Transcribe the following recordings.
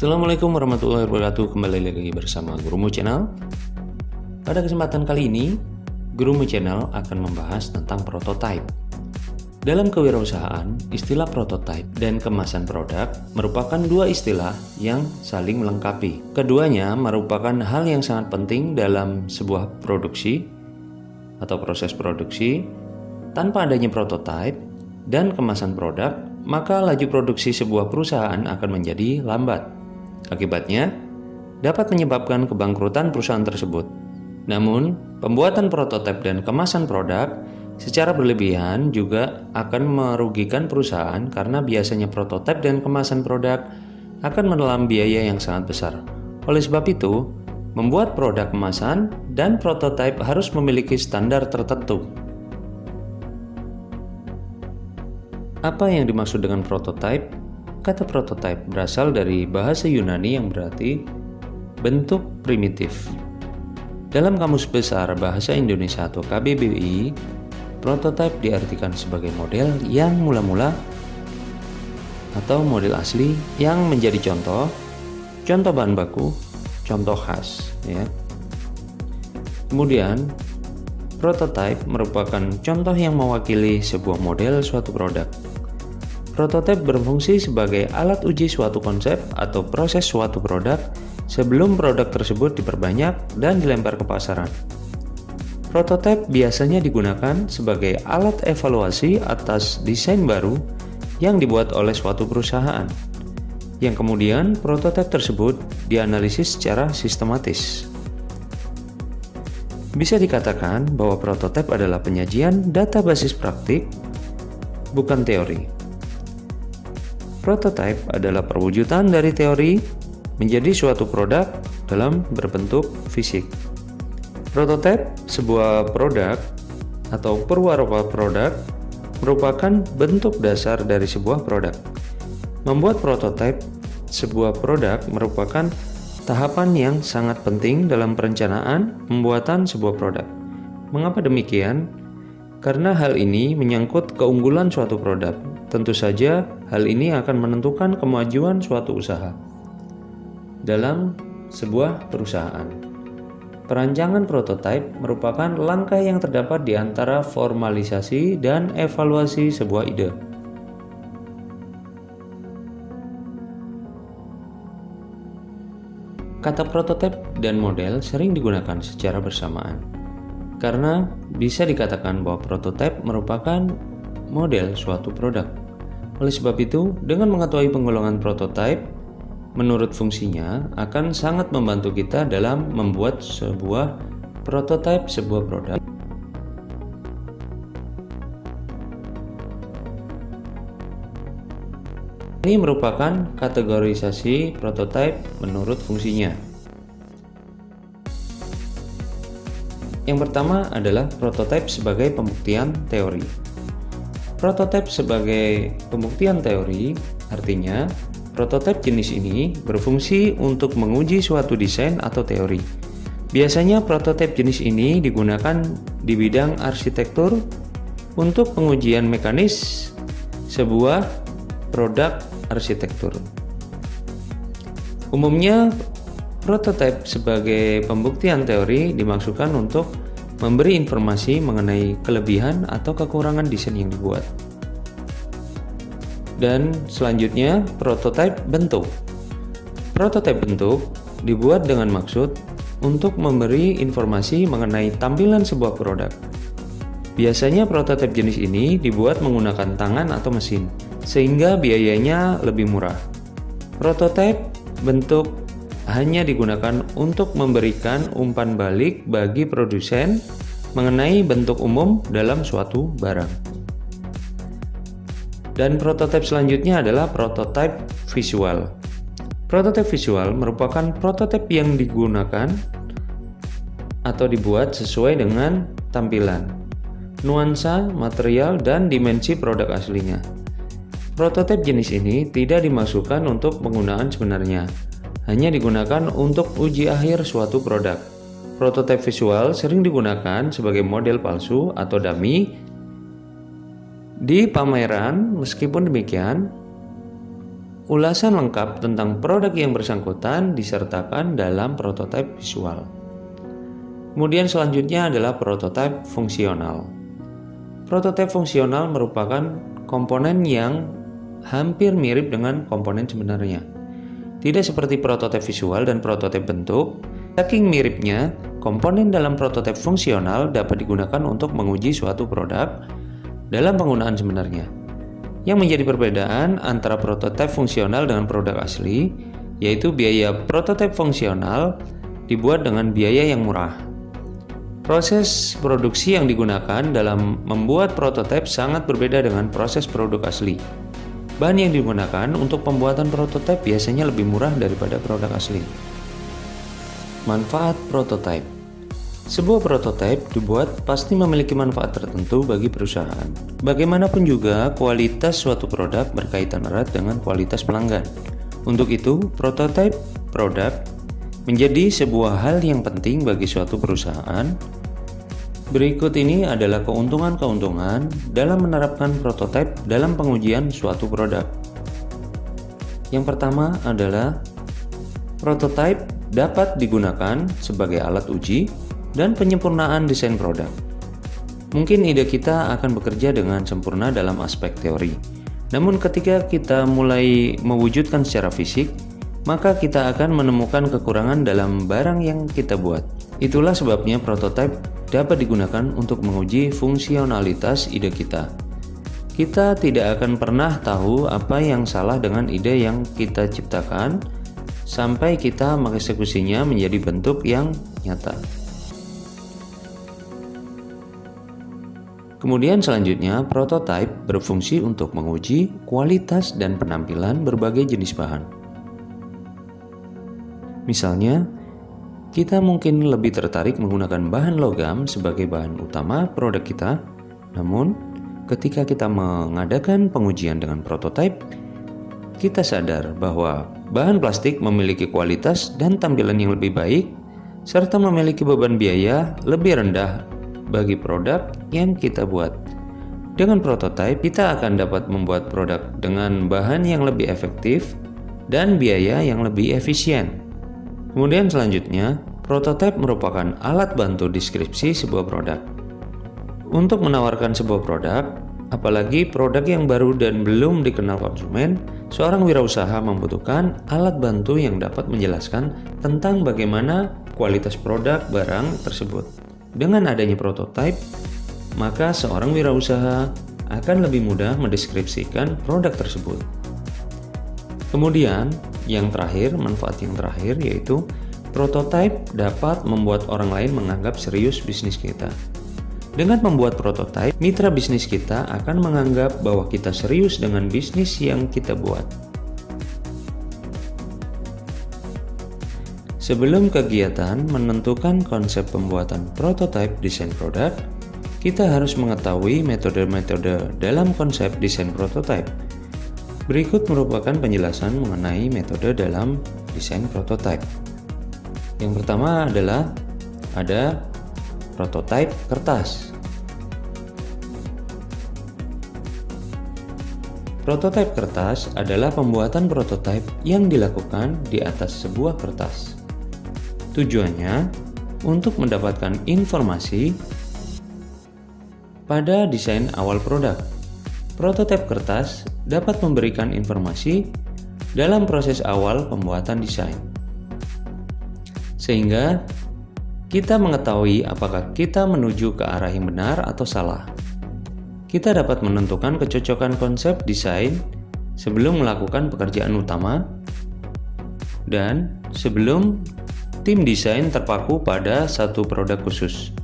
Assalamualaikum warahmatullahi wabarakatuh. Kembali lagi bersama Gurumu Channel. Pada kesempatan kali ini, Gurumu Channel akan membahas tentang prototype. Dalam kewirausahaan, istilah prototype dan kemasan produk merupakan dua istilah yang saling melengkapi. Keduanya merupakan hal yang sangat penting dalam sebuah produksi atau proses produksi. Tanpa adanya prototype dan kemasan produk, maka laju produksi sebuah perusahaan akan menjadi lambat. Akibatnya, dapat menyebabkan kebangkrutan perusahaan tersebut. Namun, pembuatan prototipe dan kemasan produk secara berlebihan juga akan merugikan perusahaan karena biasanya prototipe dan kemasan produk akan menelan biaya yang sangat besar. Oleh sebab itu, membuat produk kemasan dan prototipe harus memiliki standar tertentu. Apa yang dimaksud dengan prototipe? Kata prototipe berasal dari bahasa Yunani yang berarti bentuk primitif. Dalam Kamus Besar Bahasa Indonesia atau KBBI, prototipe diartikan sebagai model yang mula-mula atau model asli yang menjadi contoh bahan baku, contoh khas. Kemudian, prototipe merupakan contoh yang mewakili sebuah model suatu produk. Prototipe berfungsi sebagai alat uji suatu konsep atau proses suatu produk sebelum produk tersebut diperbanyak dan dilempar ke pasaran. Prototipe biasanya digunakan sebagai alat evaluasi atas desain baru yang dibuat oleh suatu perusahaan, yang kemudian prototipe tersebut dianalisis secara sistematis. Bisa dikatakan bahwa prototipe adalah penyajian data basis praktik, bukan teori. Prototipe adalah perwujudan dari teori menjadi suatu produk dalam berbentuk fisik. Prototipe sebuah produk atau perwarupa produk merupakan bentuk dasar dari sebuah produk. Membuat prototipe sebuah produk merupakan tahapan yang sangat penting dalam perencanaan pembuatan sebuah produk. Mengapa demikian? Karena hal ini menyangkut keunggulan suatu produk. Tentu saja, hal ini akan menentukan kemajuan suatu usaha dalam sebuah perusahaan. Perancangan prototipe merupakan langkah yang terdapat di antara formalisasi dan evaluasi sebuah ide. Kata prototipe dan model sering digunakan secara bersamaan, karena bisa dikatakan bahwa prototipe merupakan model suatu produk. Oleh sebab itu, dengan mengetahui penggolongan prototipe menurut fungsinya akan sangat membantu kita dalam membuat sebuah prototipe sebuah produk. Ini merupakan kategorisasi prototipe menurut fungsinya. Yang pertama adalah prototipe sebagai pembuktian teori. Prototipe sebagai pembuktian teori artinya prototipe jenis ini berfungsi untuk menguji suatu desain atau teori. Biasanya prototipe jenis ini digunakan di bidang arsitektur untuk pengujian mekanis sebuah produk arsitektur. Umumnya, prototipe sebagai pembuktian teori dimaksudkan untuk memberi informasi mengenai kelebihan atau kekurangan desain yang dibuat. Dan selanjutnya, prototipe bentuk. Prototipe bentuk dibuat dengan maksud untuk memberi informasi mengenai tampilan sebuah produk. Biasanya prototipe jenis ini dibuat menggunakan tangan atau mesin, sehingga biayanya lebih murah. Prototipe bentuk hanya digunakan untuk memberikan umpan balik bagi produsen mengenai bentuk umum dalam suatu barang. Dan prototipe selanjutnya adalah prototipe visual. Prototipe visual merupakan prototipe yang digunakan atau dibuat sesuai dengan tampilan, nuansa, material, dan dimensi produk aslinya. Prototipe jenis ini tidak dimasukkan untuk penggunaan sebenarnya, hanya digunakan untuk uji akhir suatu produk. Prototipe visual sering digunakan sebagai model palsu atau dummy di pameran. Meskipun demikian, ulasan lengkap tentang produk yang bersangkutan disertakan dalam prototipe visual. Kemudian selanjutnya adalah prototipe fungsional. Prototipe fungsional merupakan komponen yang hampir mirip dengan komponen sebenarnya. Tidak seperti prototipe visual dan prototipe bentuk, saking miripnya, komponen dalam prototipe fungsional dapat digunakan untuk menguji suatu produk dalam penggunaan sebenarnya. Yang menjadi perbedaan antara prototipe fungsional dengan produk asli, yaitu biaya prototipe fungsional dibuat dengan biaya yang murah. Proses produksi yang digunakan dalam membuat prototipe sangat berbeda dengan proses produk asli. Bahan yang digunakan untuk pembuatan prototipe biasanya lebih murah daripada produk asli. Manfaat prototipe. Sebuah prototipe dibuat pasti memiliki manfaat tertentu bagi perusahaan. Bagaimanapun juga, kualitas suatu produk berkaitan erat dengan kualitas pelanggan. Untuk itu, prototipe produk menjadi sebuah hal yang penting bagi suatu perusahaan. Berikut ini adalah keuntungan-keuntungan dalam menerapkan prototipe dalam pengujian suatu produk. Yang pertama adalah prototipe dapat digunakan sebagai alat uji dan penyempurnaan desain produk. Mungkin ide kita akan bekerja dengan sempurna dalam aspek teori. Namun ketika kita mulai mewujudkan secara fisik, maka kita akan menemukan kekurangan dalam barang yang kita buat. Itulah sebabnya prototipe dapat digunakan untuk menguji fungsionalitas ide kita. Kita tidak akan pernah tahu apa yang salah dengan ide yang kita ciptakan sampai kita mengeksekusinya menjadi bentuk yang nyata. Kemudian selanjutnya, prototipe berfungsi untuk menguji kualitas dan penampilan berbagai jenis bahan. Misalnya, kita mungkin lebih tertarik menggunakan bahan logam sebagai bahan utama produk kita, namun ketika kita mengadakan pengujian dengan prototipe, kita sadar bahwa bahan plastik memiliki kualitas dan tampilan yang lebih baik, serta memiliki beban biaya lebih rendah bagi produk yang kita buat. Dengan prototipe, kita akan dapat membuat produk dengan bahan yang lebih efektif dan biaya yang lebih efisien. Kemudian selanjutnya, prototipe merupakan alat bantu deskripsi sebuah produk. Untuk menawarkan sebuah produk, apalagi produk yang baru dan belum dikenal konsumen, seorang wirausaha membutuhkan alat bantu yang dapat menjelaskan tentang bagaimana kualitas produk barang tersebut. Dengan adanya prototipe, maka seorang wirausaha akan lebih mudah mendeskripsikan produk tersebut. Kemudian, yang terakhir, manfaat yang terakhir yaitu prototipe dapat membuat orang lain menganggap serius bisnis kita. Dengan membuat prototipe, mitra bisnis kita akan menganggap bahwa kita serius dengan bisnis yang kita buat. Sebelum kegiatan menentukan konsep pembuatan prototipe desain produk, kita harus mengetahui metode-metode dalam konsep desain prototipe. Berikut merupakan penjelasan mengenai metode dalam desain prototipe. Yang pertama adalah ada prototipe kertas. Prototipe kertas adalah pembuatan prototipe yang dilakukan di atas sebuah kertas. Tujuannya untuk mendapatkan informasi pada desain awal produk. Prototipe kertas dapat memberikan informasi dalam proses awal pembuatan desain, sehingga kita mengetahui apakah kita menuju ke arah yang benar atau salah. Kita dapat menentukan kecocokan konsep desain sebelum melakukan pekerjaan utama dan sebelum tim desain terpaku pada satu produk khusus.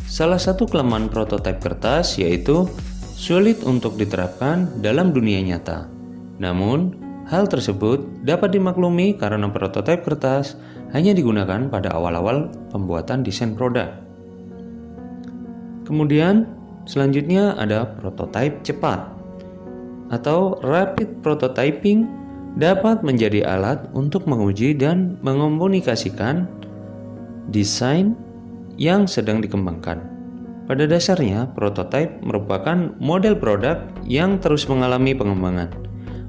Salah satu kelemahan prototipe kertas yaitu sulit untuk diterapkan dalam dunia nyata. Namun, hal tersebut dapat dimaklumi karena prototipe kertas hanya digunakan pada awal-awal pembuatan desain produk. Kemudian, selanjutnya ada prototipe cepat atau rapid prototyping dapat menjadi alat untuk menguji dan mengomunikasikan desain yang sedang dikembangkan. Pada dasarnya, prototipe merupakan model produk yang terus mengalami pengembangan.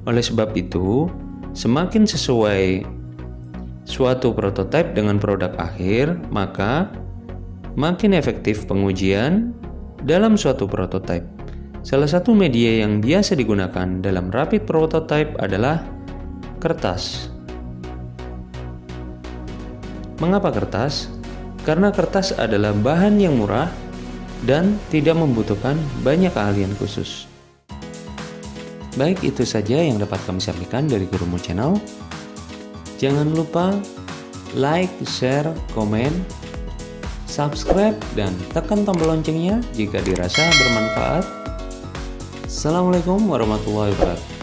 Oleh sebab itu, Semakin sesuai suatu prototipe dengan produk akhir, maka makin efektif pengujian dalam suatu prototipe. Salah satu media yang biasa digunakan dalam rapid prototype adalah kertas. Mengapa kertas? Karena kertas adalah bahan yang murah dan tidak membutuhkan banyak keahlian khusus. Baik, itu saja yang dapat kami sampaikan dari Gurumu Channel. Jangan lupa like, share, komen, subscribe, dan tekan tombol loncengnya jika dirasa bermanfaat. Assalamualaikum warahmatullahi wabarakatuh.